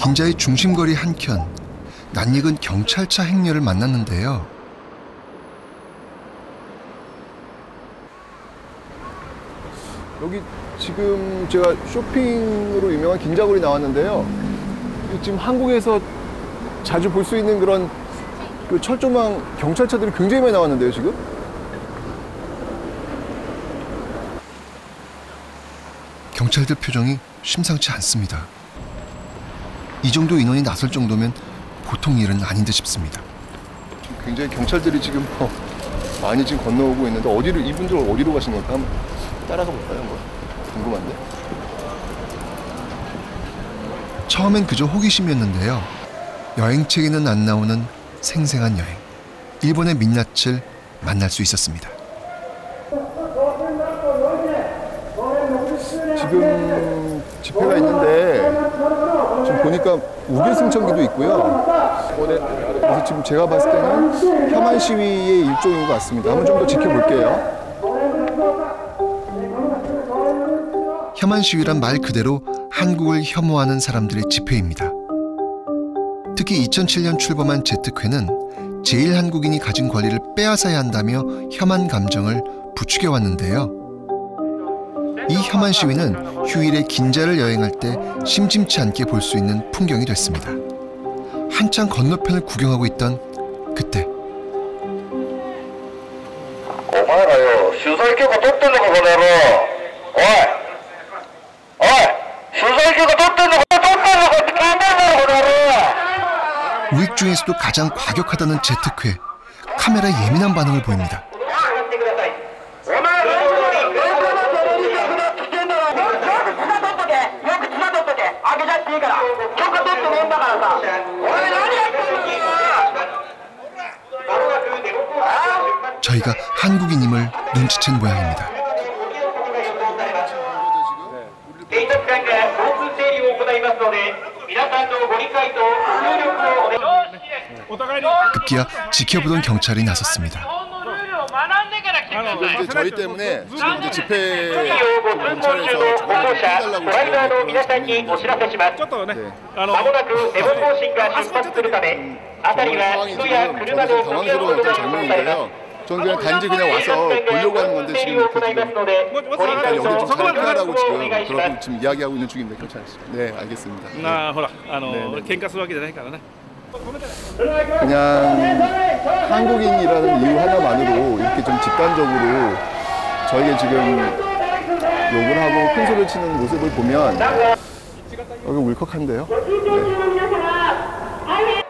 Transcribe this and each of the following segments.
긴자의 중심거리 한켠, 낯익은 경찰차 행렬을 만났는데요. 여기 지금 제가 쇼핑으로 유명한 긴자거리 나왔는데요. 지금 한국에서 자주 볼 수 있는 그런 그 철조망 경찰차들이 굉장히 많이 나왔는데요, 지금? 경찰들 표정이 심상치 않습니다. 이 정도 인원이 나설 정도면 보통 일은 아닌 듯 싶습니다. 굉장히 경찰들이 지금 많이 지금 건너오고 있는데 이분들 어디로 가신 걸까? 한번 따라가 볼까요? 한번 궁금한데. 처음엔 그저 호기심이었는데요. 여행책에는 안 나오는 생생한 여행. 일본의 민낯을 만날 수 있었습니다. 지금 집회가 있는데 지금 보니까 우계승천기도 있고요. 그래서 지금 제가 봤을 때는 혐한 시위의 일종인 것 같습니다. 한번 좀 더 지켜볼게요. 혐한 시위란 말 그대로 한국을 혐오하는 사람들의 집회입니다. 특히 2007년 출범한 재특회는 제일 한국인이 가진 권리를 빼앗아야 한다며 혐한 감정을 부추겨 왔는데요. 이 혐한 시위는 휴일에 긴자를 여행할 때 심심치 않게 볼 수 있는 풍경이 됐습니다. 한창 건너편을 구경하고 있던 그때. お前らよ、取材許可取ってんのかこの野郎。おいおい、取材許可取ってんのかって聞いてんだろこの野郎。 우익 중에서도 가장 과격하다는 재특회. 카메라에 예민한 반응을 보입니다. 저희가 한국인임을 눈치챈 모양입니다. 급기야 지켜보던 경찰이 나섰습니다. 지금 이제 저희 때문에 지금 이제 집회 경찰에서 저희를 해달라고 지금 네. 상황이 지금 저는 당황스러운 어떤 장면인데요. 저는 그냥 단지 그냥 와서 보려고 하는 건데 지금 이렇게 지금 여기 좀 탈피하라고 지금 그러고 지금 이야기하고 있는 중입니다. 경찰. 네, 알겠습니다. 그냥 한국인이라는 이유 하나만으로 이렇게 좀 집단적으로 저에게 지금 욕을 하고 큰 소리를 치는 모습을 보면 여기 울컥한데요. 네.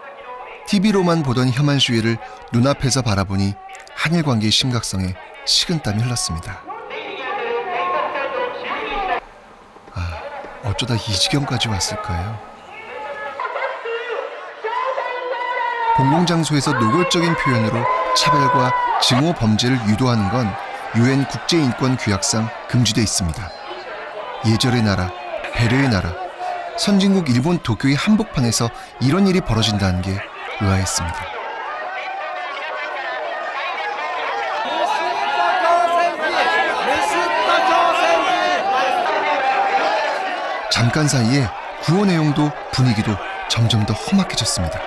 TV로만 보던 혐한 시위를 눈앞에서 바라보니 한일 관계의 심각성에 식은땀이 흘렀습니다. 어쩌다 이 지경까지 왔을까요? 공공장소에서 노골적인 표현으로 차별과 증오 범죄를 유도하는 건 UN 국제인권규약상 금지돼 있습니다. 예절의 나라, 배려의 나라, 선진국 일본 도쿄의 한복판에서 이런 일이 벌어진다는 게 의아했습니다. 잠깐 사이에 구호 내용도 분위기도 점점 더 험악해졌습니다.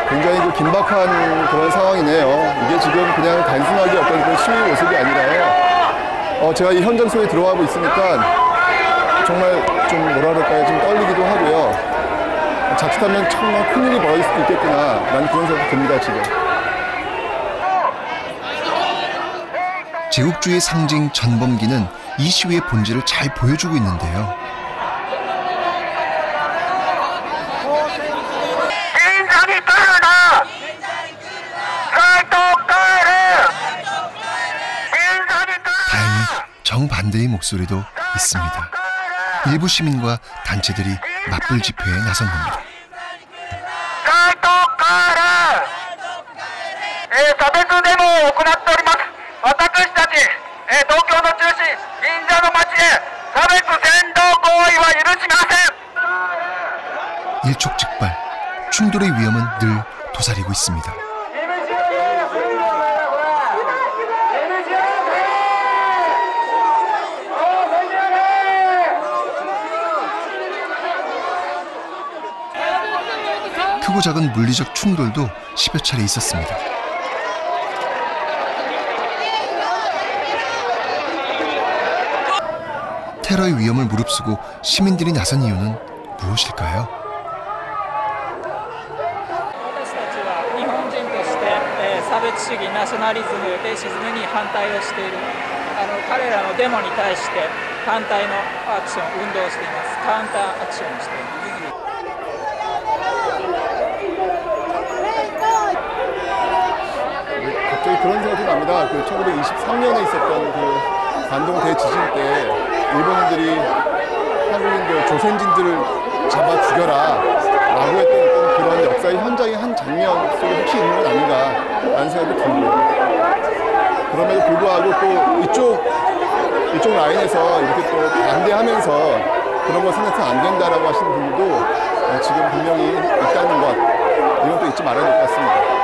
굉장히 그 긴박한 그런 상황이네요. 이게 지금 그냥 단순하게 어떤 그런 시위 모습이 아니라요. 제가 이 현장소에 들어가고 있으니까 정말 좀 뭐라 그럴까요? 좀 떨리기도 하고요. 자칫하면 정말 큰일이 벌어질 수도 있겠구나라는 그런 생각이 듭니다, 지금. 제국주의 상징 전범기는 이 시위의 본질을 잘 보여주고 있는데요. 다행히 정반대의 목소리도 있습니다. 일부 시민과 단체들이 맞불 집회에 나선 겁니다. 일촉즉발, 충돌의 위험은 늘 도사리고 있습니다. 크고 작은 물리적 충돌도 10여 차례 있었습니다. 테러의 위험을 무릅쓰고 시민들이 나선 이유는 무엇일까요? 私たちは日本人として差別主義、ナショナリズム、レイシズムに反対をしている彼らのデモに対して反対のアクション、運動をしています。カウンターアクションをしています。 갑자기 그런 생각이 납니다. 그 1923년에 있었던 그 관동 대지진 때 일본인들이 한국인들 조선진들을 잡아 죽여라 라고 했던 어떤 그런 역사의 현장의 한 장면 속에 혹시 있는 건 아닌가라는 생각이 들고, 그럼에도 불구하고 또 이쪽 라인에서 이렇게 또 반대하면서 그런 거 생각해서 안 된다라고 하시는 분들도 지금 분명히 있다는 것, 이건 또 잊지 말아야 될 것 같습니다.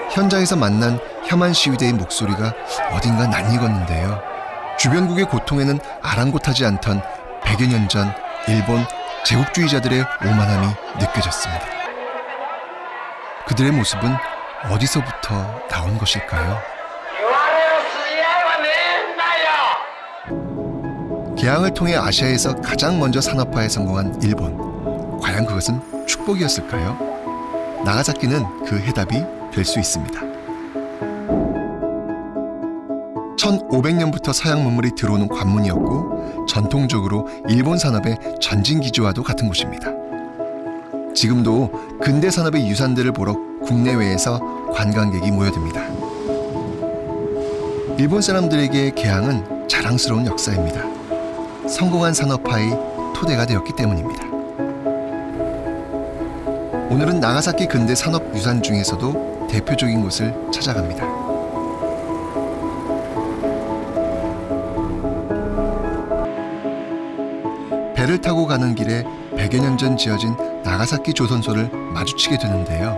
현장에서 만난 혐한 시위대의 목소리가 어딘가 낯익었는데요. 주변국의 고통에는 아랑곳하지 않던 100여 년 전 일본 제국주의자들의 오만함이 느껴졌습니다. 그들의 모습은 어디서부터 나온 것일까요? 개항을 통해 아시아에서 가장 먼저 산업화에 성공한 일본. 과연 그것은 축복이었을까요? 나가사키는 그 해답이 될 수 있습니다. 1500년부터 서양 문물이 들어오는 관문이었고 전통적으로 일본 산업의 전진기지와도 같은 곳입니다. 지금도 근대 산업의 유산들을 보러 국내외에서 관광객이 모여듭니다. 일본 사람들에게 개항은 자랑스러운 역사입니다. 성공한 산업화의 토대가 되었기 때문입니다. 오늘은 나가사키 근대 산업 유산 중에서도 대표적인 곳을 찾아갑니다. 배를 타고 가는 길에 100여 년 전 지어진 나가사키 조선소를 마주치게 되는데요.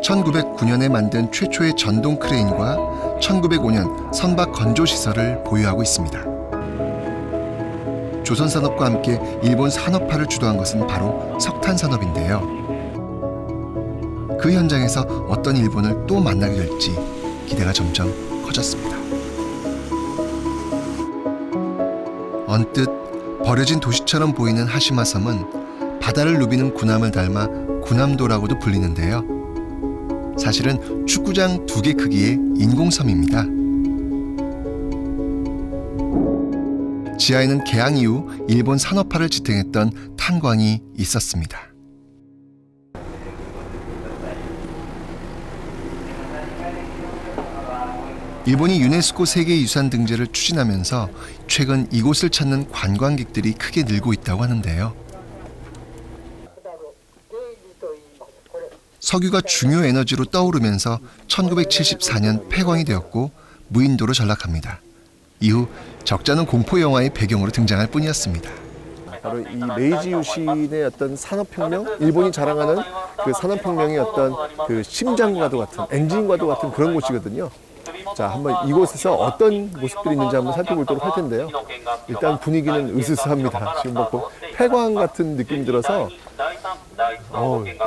1909년에 만든 최초의 전동 크레인과 1905년 선박 건조 시설을 보유하고 있습니다. 조선 산업과 함께 일본 산업화를 주도한 것은 바로 석탄 산업인데요. 그 현장에서 어떤 일본을 또 만나게 될지 기대가 점점 커졌습니다. 언뜻 버려진 도시처럼 보이는 하시마 섬은 바다를 누비는 군함을 닮아 군함도라고도 불리는데요. 사실은 축구장 2개 크기의 인공섬입니다. 지하에는 개항 이후 일본 산업화를 지탱했던 탄광이 있었습니다. 일본이 유네스코 세계유산 등재를 추진하면서 최근 이곳을 찾는 관광객들이 크게 늘고 있다고 하는데요. 석유가 중요 에너지로 떠오르면서 1974년 폐광이 되었고 무인도로 전락합니다. 이후 적잖은 공포 영화의 배경으로 등장할 뿐이었습니다. 바로 이 메이지 유신의 어떤 산업혁명, 일본이 자랑하는 그 산업혁명의 어떤 그 심장과도 같은, 엔진과도 같은 그런 곳이거든요. 자, 한번 이곳에서 어떤 모습들이 있는지 한번 살펴보도록 할 텐데요. 일단 분위기는 으스스합니다. 지금 뭐 폐광 같은 느낌이 들어서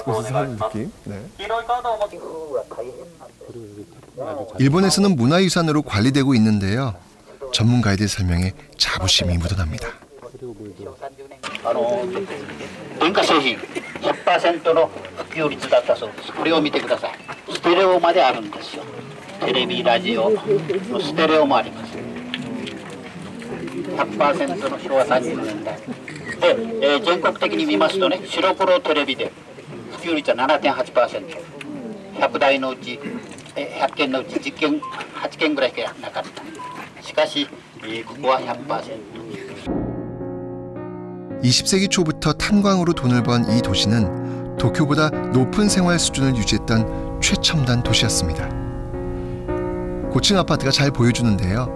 으스스한 느낌. 네. 일본에서는 문화유산으로 관리되고 있는데요. 전문가의 설명에 자부심이 묻어납니다. 電化製品 100% の普及率だったそうです。これを見てください。ステレオまであるんですよ。テレビ、ラジオのステレオもあります。100% の昭和30年代で、全国的に見ますとね、白黒テレビで普及率は 7.8%。100台のうち100件のうち10件8件ぐらいしかなかった。しかし、ここは 100%。 20세기 초부터 탄광으로 돈을 번 이 도시는 도쿄보다 높은 생활 수준을 유지했던 최첨단 도시였습니다. 고층 아파트가 잘 보여주는데요.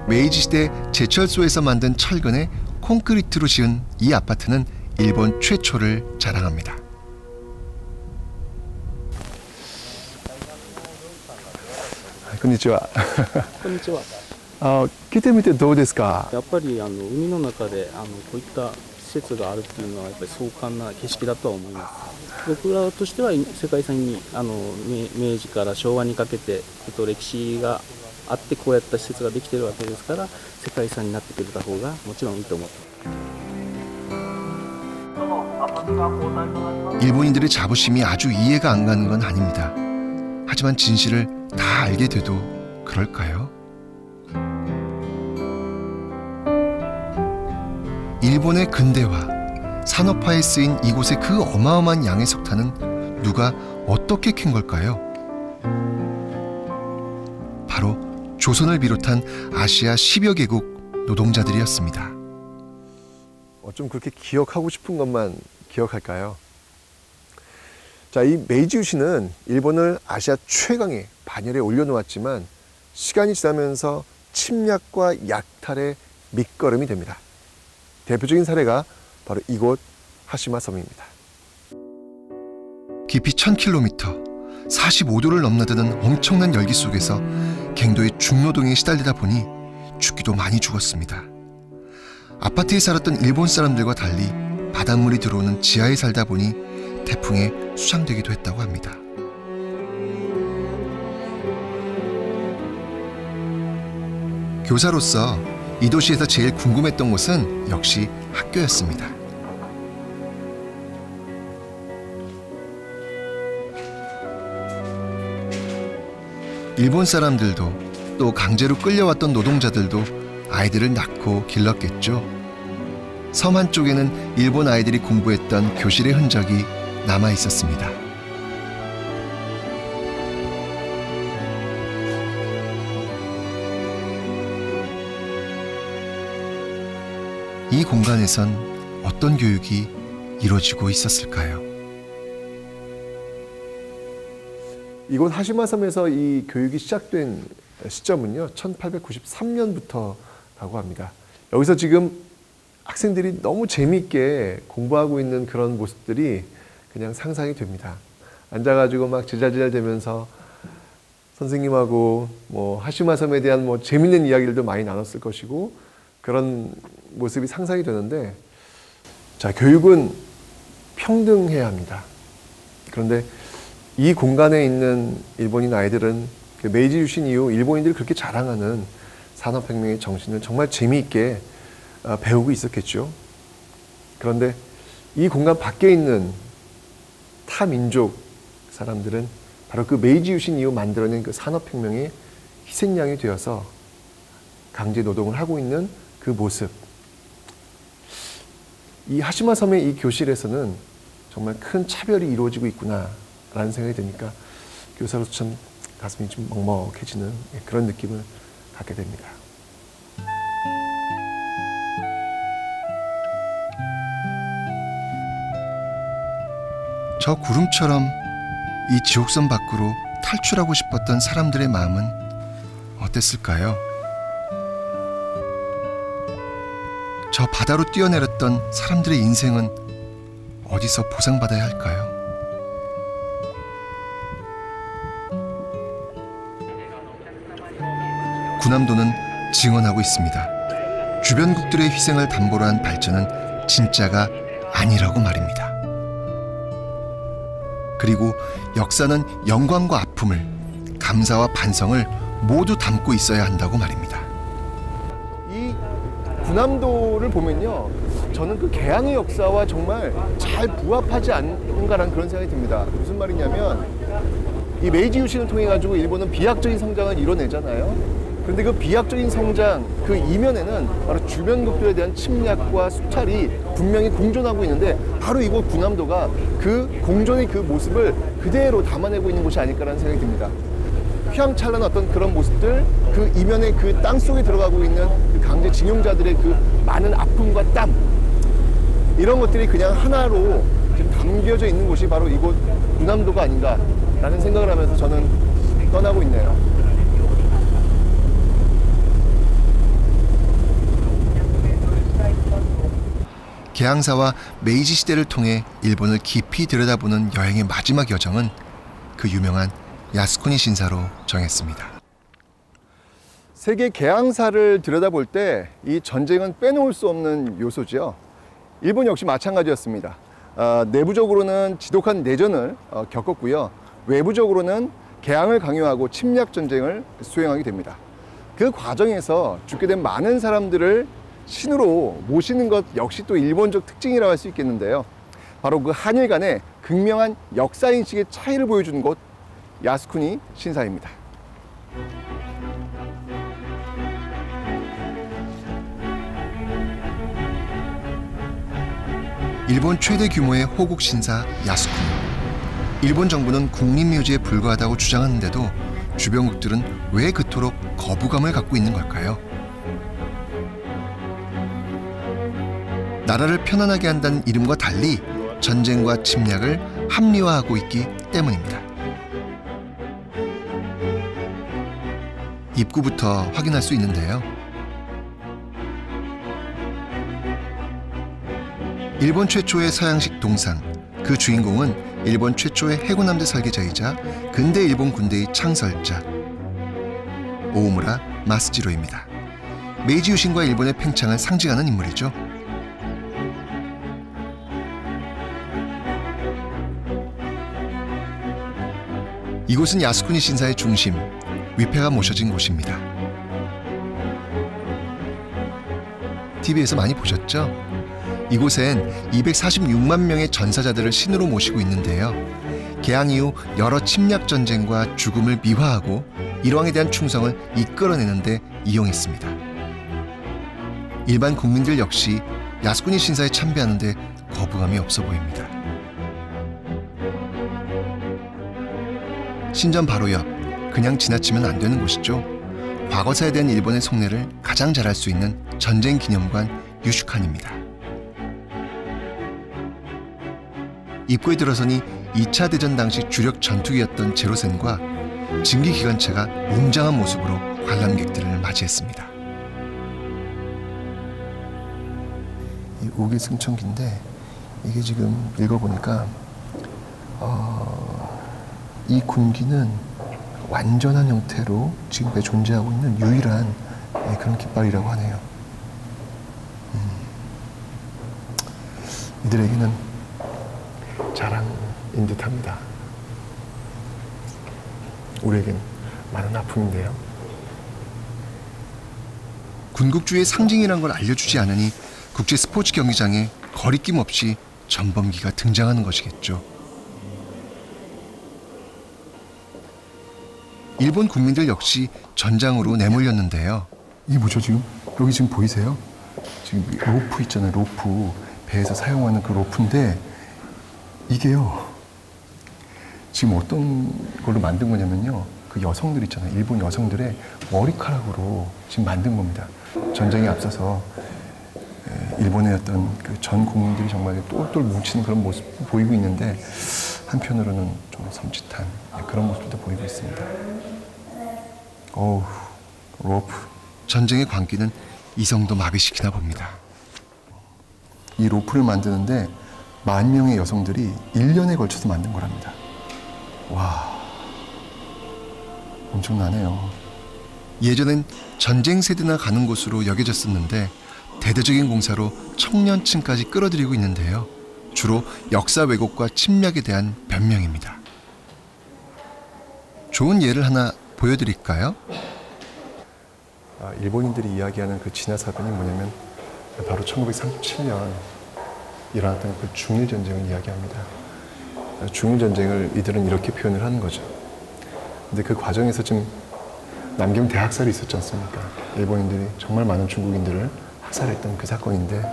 메이지 시대 제철소에서 만든 철근에 콘크리트로 지은 이 아파트는 일본 최초를 자랑합니다. konnichiwa. こんにちは。来てみてどうですか？やっぱり海の中でこういった施設があるっていうのはやっぱり壮観な景色だとは思います。僕らとしては世界遺産に明治から昭和にかけて、歴史があってこうやった施設ができてるわけですから、世界遺産になってくれた方がもちろんいいと思ってます。 일본인들의 자부심이 아주 이해가 안 가는 건 아닙니다. 하지만 진실을 다 알게 돼도 그럴까요? 일본의 근대화, 산업화에 쓰인 이곳의 그 어마어마한 양의 석탄은 누가 어떻게 캔 걸까요? 바로 조선을 비롯한 아시아 10여 개국 노동자들이었습니다. 좀 그렇게 기억하고 싶은 것만 기억할까요? 자, 이 메이지유시는 일본을 아시아 최강의 반열에 올려놓았지만 시간이 지나면서 침략과 약탈의 밑거름이 됩니다. 대표적인 사례가 바로 이곳 하시마 섬입니다. 깊이 1000km, 45도를 넘나드는 엄청난 열기 속에서 갱도의 중노동에 시달리다 보니 죽기도 많이 죽었습니다. 아파트에 살았던 일본 사람들과 달리 바닷물이 들어오는 지하에 살다 보니 태풍에 수상되기도 했다고 합니다. 교사로서 이 도시에서 제일 궁금했던 곳은 역시 학교였습니다. 일본 사람들도 또 강제로 끌려왔던 노동자들도 아이들을 낳고 길렀겠죠. 섬 한쪽에는 일본 아이들이 공부했던 교실의 흔적이 남아 있었습니다. 이 공간에선 어떤 교육이 이루어지고 있었을까요? 이곳 하시마 섬에서 이 교육이 시작된 시점은요, 1893년부터라고 합니다. 여기서 지금 학생들이 너무 재미있게 공부하고 있는 그런 모습들이 그냥 상상이 됩니다. 앉아가지고 막 지잘지잘 대면서 선생님하고 뭐 하시마 섬에 대한 뭐 재밌는 이야기들도 많이 나눴을 것이고, 그런 모습이 상상이 되는데, 자, 교육은 평등해야 합니다. 그런데 이 공간에 있는 일본인 아이들은 그 메이지 유신 이후 일본인들이 그렇게 자랑하는 산업혁명의 정신을 정말 재미있게 배우고 있었겠죠. 그런데 이 공간 밖에 있는 타 민족 사람들은 바로 그 메이지 유신 이후 만들어낸 그 산업혁명의 희생양이 되어서 강제 노동을 하고 있는 그 모습. 이 하시마 섬의 이 교실에서는 정말 큰 차별이 이루어지고 있구나라는 생각이 드니까 교사로서 참 가슴이 좀 먹먹해지는 그런 느낌을 갖게 됩니다. 저 구름처럼 이 지옥선 밖으로 탈출하고 싶었던 사람들의 마음은 어땠을까요? 저 바다로 뛰어내렸던 사람들의 인생은 어디서 보상받아야 할까요? 군함도는 증언하고 있습니다. 주변국들의 희생을 담보로 한 발전은 진짜가 아니라고 말입니다. 그리고 역사는 영광과 아픔을, 감사와 반성을 모두 담고 있어야 한다고 말입니다. 이 군함도를 보면요, 저는 그 개항의 역사와 정말 잘 부합하지 않는가라는 그런 생각이 듭니다. 무슨 말이냐면, 이 메이지 유신을 통해 가지고 일본은 비약적인 성장을 이뤄내잖아요. 그런데 그 비약적인 성장 그 이면에는 바로 주변국들에 대한 침략과 수탈이 분명히 공존하고 있는데, 바로 이곳 군함도가 그 공존의 그 모습을 그대로 담아내고 있는 곳이 아닐까라는 생각이 듭니다. 휘황찬란한 어떤 그런 모습들, 그 이면에 그 땅 속에 들어가고 있는 그 강제 징용자들의 그 많은 아픔과 땀, 이런 것들이 그냥 하나로 지금 담겨져 있는 곳이 바로 이곳 군함도가 아닌가라는 생각을 하면서 저는 떠나고 있네요. 개항사와 메이지 시대를 통해 일본을 깊이 들여다보는 여행의 마지막 여정은 그 유명한 야스쿠니 신사로 정했습니다. 세계 개항사를 들여다볼 때 이 전쟁은 빼놓을 수 없는 요소죠. 일본 역시 마찬가지였습니다. 내부적으로는 지독한 내전을 겪었고요. 외부적으로는 개항을 강요하고 침략 전쟁을 수행하게 됩니다. 그 과정에서 죽게 된 많은 사람들을 신으로 모시는 것 역시 또 일본적 특징이라고 할 수 있겠는데요. 바로 그 한일 간의 극명한 역사인식의 차이를 보여주는 곳 야스쿠니 신사입니다. 일본 최대 규모의 호국 신사 야스쿠니. 일본 정부는 국립묘지에 불과하다고 주장하는데도 주변국들은 왜 그토록 거부감을 갖고 있는 걸까요? 나라를 편안하게 한다는 이름과 달리 전쟁과 침략을 합리화하고 있기 때문입니다. 입구부터 확인할 수 있는데요. 일본 최초의 서양식 동상, 그 주인공은 일본 최초의 해군함대 설계자이자 근대 일본 군대의 창설자 오오무라 마스지로입니다. 메이지 유신과 일본의 팽창을 상징하는 인물이죠. 이곳은 야스쿠니 신사의 중심, 위패가 모셔진 곳입니다. TV에서 많이 보셨죠? 이곳엔 246만 명의 전사자들을 신으로 모시고 있는데요. 개항 이후 여러 침략 전쟁과 죽음을 미화하고 일왕에 대한 충성을 이끌어내는 데 이용했습니다. 일반 국민들 역시 야스쿠니 신사에 참배하는 데 거부감이 없어 보입니다. 신전 바로 옆, 그냥 지나치면 안 되는 곳이죠. 과거사에 대한 일본의 속내를 가장 잘 알 수 있는 전쟁 기념관 유슈칸입니다. 입구에 들어서니 2차 대전 당시 주력 전투기였던 제로센과 증기 기관차가 웅장한 모습으로 관람객들을 맞이했습니다. 이 우기승천기인데 이게 지금 읽어보니까 이 군기는 완전한 형태로 지금까지 존재하고 있는 유일한 그런 깃발이라고 하네요. 이들에게는 자랑인 듯합니다. 우리에겐 많은 아픔인데요. 군국주의의 상징이란 걸 알려주지 않으니 국제 스포츠 경기장에 거리낌 없이 전범기가 등장하는 것이겠죠. 일본 국민들 역시 전장으로 내몰렸는데요. 이게 뭐죠 지금? 여기 지금 보이세요? 지금 로프 있잖아요. 로프. 배에서 사용하는 그 로프인데 이게요. 지금 어떤 걸로 만든 거냐면요. 그 여성들 있잖아요. 일본 여성들의 머리카락으로 지금 만든 겁니다. 전쟁에 앞서서 일본의 어떤 그 전 국민들이 정말 똘똘 뭉치는 그런 모습 보이고 있는데 한편으로는 좀 섬찟한 그런 모습도 보이고 있습니다. 어우, 로프. 전쟁의 광기는 이성도 마비시키나 봅니다. 이 로프를 만드는데 10,000명의 여성들이 1년에 걸쳐서 만든 거랍니다. 와, 엄청나네요. 예전엔 전쟁 세대나 가는 곳으로 여겨졌었는데 대대적인 공사로 청년층까지 끌어들이고 있는데요. 주로 역사 왜곡과 침략에 대한 변명입니다. 좋은 예를 하나 보여드릴까요? 일본인들이 이야기하는 그 진화사변이 뭐냐면 바로 1937년 일어났던 그 중일전쟁을 이야기합니다. 중일전쟁을 이들은 이렇게 표현을 하는 거죠. 근데 그 과정에서 지금 남경 대학살이 있었지 않습니까? 일본인들이 정말 많은 중국인들을 학살했던 그 사건인데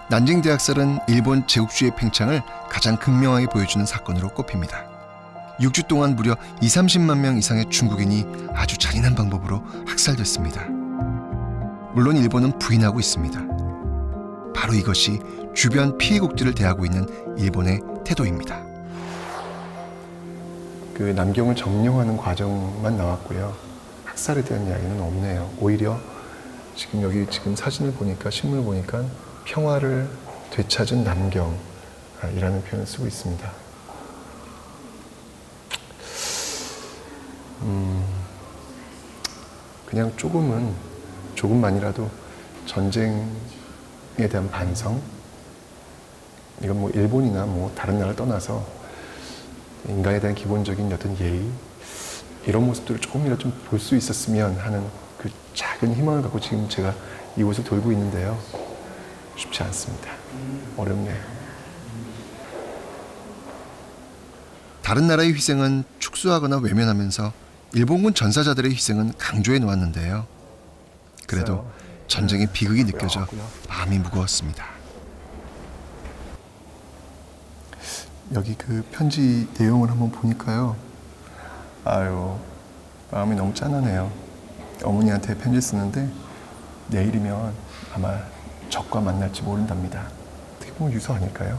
난징 대학살은 일본 제국주의의 팽창을 가장 극명하게 보여주는 사건으로 꼽힙니다. 6주 동안 무려 20-30만 명 이상의 중국인이 아주 잔인한 방법으로 학살됐습니다. 물론 일본은 부인하고 있습니다. 바로 이것이 주변 피해국들을 대하고 있는 일본의 태도입니다. 그 남경을 점령하는 과정만 나왔고요. 학살에 대한 이야기는 없네요. 오히려 지금 여기 지금 사진을 보니까 신문을 보니까 평화를 되찾은 남경이라는 표현을 쓰고 있습니다. 그냥 조금만이라도 전쟁 대한 반성, 이건 뭐 일본이나 뭐 다른 나라를 떠나서 인간에 대한 기본적인 어떤 예의, 이런 모습들을 조금이라도 좀 볼 수 있었으면 하는 그 작은 희망을 갖고 지금 제가 이곳을 돌고 있는데요. 쉽지 않습니다. 어렵네요. 다른 나라의 희생은 축소하거나 외면하면서 일본군 전사자들의 희생은 강조해 놓았는데요. 그래도 전쟁의 비극이 느껴져 마음이 무거웠습니다. 여기 그 편지 내용을 한번 보니까요. 아유, 마음이 너무 짠하네요. 어머니한테 편지 쓰는데 내일이면 아마 적과 만날지 모른답니다. 어떻게 보면 유서 아닐까요?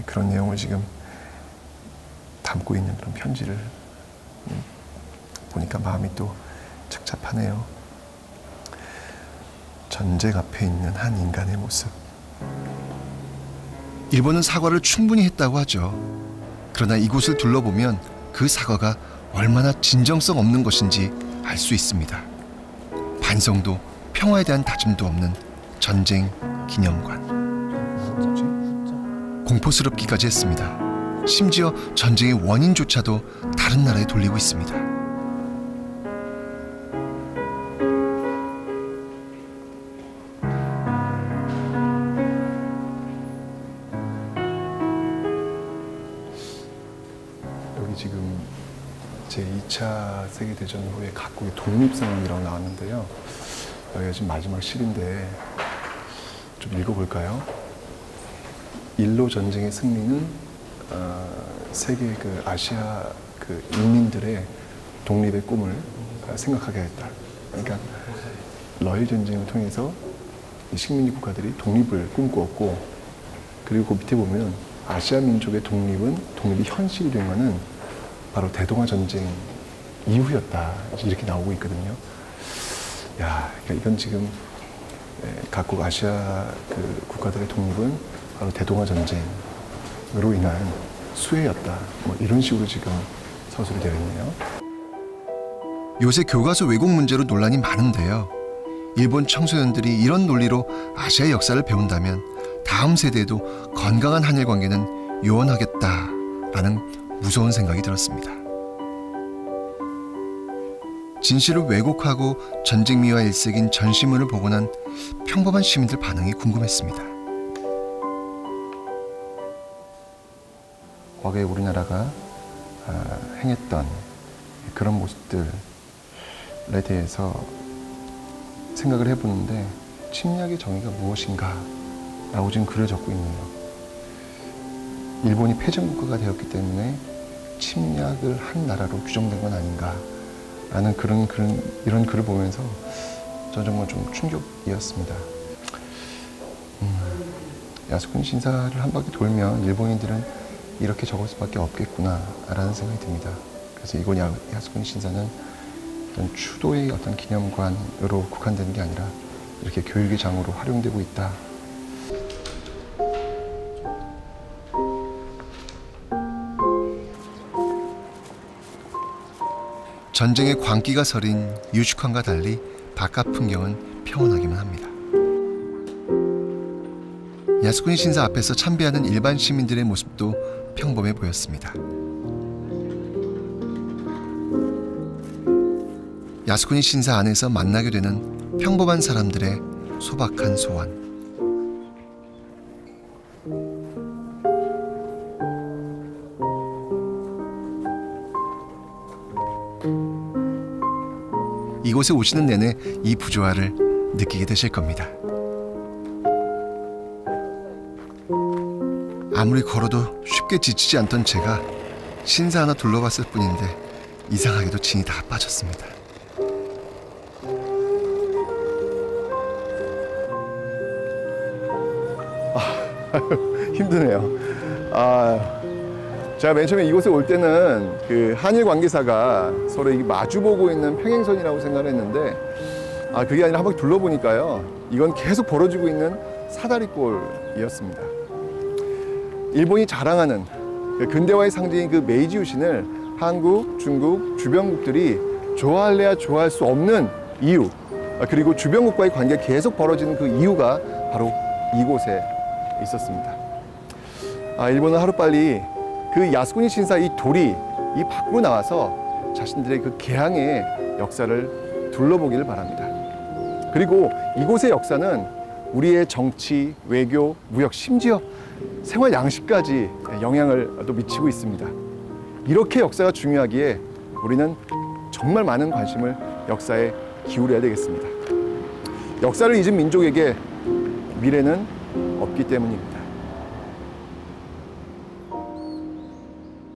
그런 내용을 지금 담고 있는 그런 편지를 보니까 마음이 또 착잡하네요. 전쟁 앞에 있는 한 인간의 모습. 일본은 사과를 충분히 했다고 하죠. 그러나 이곳을 둘러보면 그 사과가 얼마나 진정성 없는 것인지 알 수 있습니다. 반성도 평화에 대한 다짐도 없는 전쟁 기념관. 공포스럽기까지 했습니다. 심지어 전쟁의 원인조차도 다른 나라에 돌리고 있습니다. 여기 지금 제2차 세계대전 후에 각국의 독립선언이라고 나왔는데요. 여기가 지금 마지막 실인데 좀 읽어볼까요? 일로 전쟁의 승리는 세계 그 아시아 그 인민들의 독립의 꿈을 생각하게 했다. 그러니까 러일 전쟁을 통해서 식민지 국가들이 독립을 꿈꾸었고, 그리고 그 밑에 보면 아시아 민족의 독립이 현실이 된 것은 바로 대동아 전쟁 이후였다. 이렇게 나오고 있거든요. 야, 그러니까 이건 지금 각국 아시아 그 국가들의 독립은 바로 대동아 전쟁으로 인한 수혜였다. 뭐 이런 식으로 지금 서술이 되어 있네요. 요새 교과서 왜곡 문제로 논란이 많은데요. 일본 청소년들이 이런 논리로 아시아의 역사를 배운다면 다음 세대에도 건강한 한일 관계는 요원하겠다라는 무서운 생각이 들었습니다. 진실을 왜곡하고 전쟁미와 일색인 전시문을 보고 난 평범한 시민들 반응이 궁금했습니다. 과거에 우리나라가 행했던 그런 모습들에 대해서 생각을 해보는데, 침략의 정의가 무엇인가 라고 지금 글을 적고 있네요. 일본이 패전국가가 되었기 때문에 침략을 한 나라로 규정된 건 아닌가 라는 이런 글을 보면서 저는 정말 좀 충격이었습니다. 야스쿠니 신사를 한 바퀴 돌면 일본인들은 이렇게 적을 수밖에 없겠구나 라는 생각이 듭니다. 그래서 이곳 야스쿠니 신사는 어떤 추도의 어떤 기념관으로 국한되는 게 아니라 이렇게 교육의 장으로 활용되고 있다. 전쟁의 광기가 서린 유축항과 달리 바깥 풍경은 평온하기만 합니다. 야스쿠니 신사 앞에서 참배하는 일반 시민들의 모습도 평범해 보였습니다. 야스쿠니 신사 안에서 만나게 되는 평범한 사람들의 소박한 소원. 이곳에 오시는 내내 이 부조화를 느끼게 되실 겁니다. 아무리 걸어도 쉽게 지치지 않던 제가 신사 하나 둘러봤을 뿐인데 이상하게도 진이 다 빠졌습니다. 힘드네요. 제가 맨 처음에 이곳에 올 때는 그 한일 관계사가 서로 마주보고 있는 평행선이라고 생각을 했는데, 그게 아니라 한 바퀴 둘러보니까요, 이건 계속 벌어지고 있는 사다리꼴이었습니다. 일본이 자랑하는 그 근대화의 상징인 그 메이지 유신을 한국, 중국, 주변국들이 좋아할래야 좋아할 수 없는 이유, 그리고 주변국과의 관계가 계속 벌어지는 그 이유가 바로 이곳에 있었습니다. 일본은 하루빨리 그 야스쿠니 신사 이 돌이 이 밖으로 나와서 자신들의 그 개항의 역사를 둘러보기를 바랍니다. 그리고 이곳의 역사는 우리의 정치, 외교, 무역, 심지어 생활 양식까지 영향을 또 미치고 있습니다. 이렇게 역사가 중요하기에 우리는 정말 많은 관심을 역사에 기울여야 되겠습니다. 역사를 잊은 민족에게 미래는 없기 때문입니다.